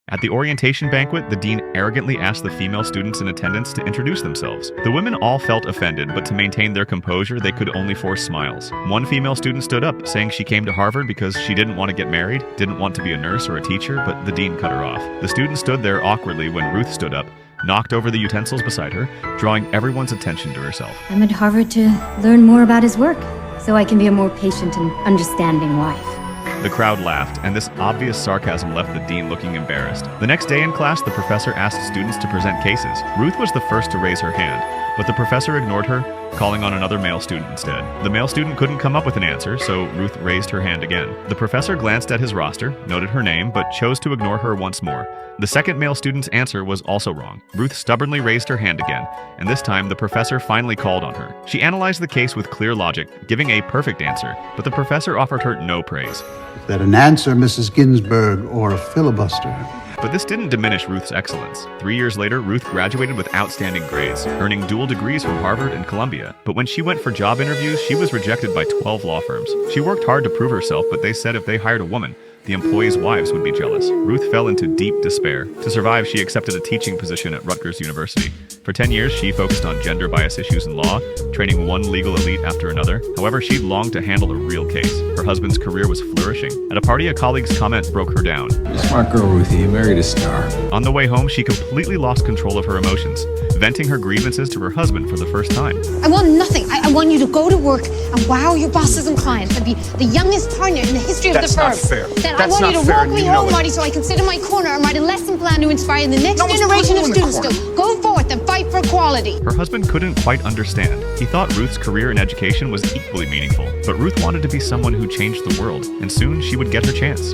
At the orientation banquet, the dean arrogantly asked the female students in attendance to introduce themselves. The women all felt offended, but to maintain their composure, they could only force smiles. One female student stood up, saying she came to Harvard because she didn't want to get married, didn't want to be a nurse or a teacher, but the dean cut her off. The student stood there awkwardly when Ruth stood up, knocked over the utensils beside her, drawing everyone's attention to herself. I'm at Harvard to learn more about his work, so I can be a more patient and understanding wife. The crowd laughed, and this obvious sarcasm left the dean looking embarrassed. The next day in class, the professor asked students to present cases. Ruth was the first to raise her hand, but the professor ignored her, calling on another male student instead. The male student couldn't come up with an answer, so Ruth raised her hand again. The professor glanced at his roster, noted her name, but chose to ignore her once more. The second male student's answer was also wrong. Ruth stubbornly raised her hand again, and this time the professor finally called on her. She analyzed the case with clear logic, giving a perfect answer, but the professor offered her no praise. Is that an answer, Mrs. Ginsburg, or a filibuster? But this didn't diminish Ruth's excellence. 3 years later, Ruth graduated with outstanding grades, earning dual degrees from Harvard and Columbia. But when she went for job interviews, she was rejected by 12 law firms. She worked hard to prove herself, but they said if they hired a woman, the employees' wives would be jealous. Ruth fell into deep despair. To survive, she accepted a teaching position at Rutgers University. For 10 years, she focused on gender bias issues in law, training one legal elite after another. However, she longed to handle a real case. Her husband's career was flourishing. At a party, a colleague's comment broke her down. Smart girl, Ruthie. You married a star. On the way home, she completely lost control of her emotions, venting her grievances to her husband for the first time. I want nothing. I want you to go to work and wow your bosses and clients and be the youngest partner in the history of the firm. That's not fair. Then That's I want not you to fair, walk and me you know home, it. Marty, so I can sit in my corner and write a lesson plan to inspire the next No one's generation of putting you in the students corner. to go forth and fight for equality. Her husband couldn't quite understand. He thought Ruth's career in education was equally meaningful, but Ruth wanted to be someone who changed the world, and soon she would get her chance.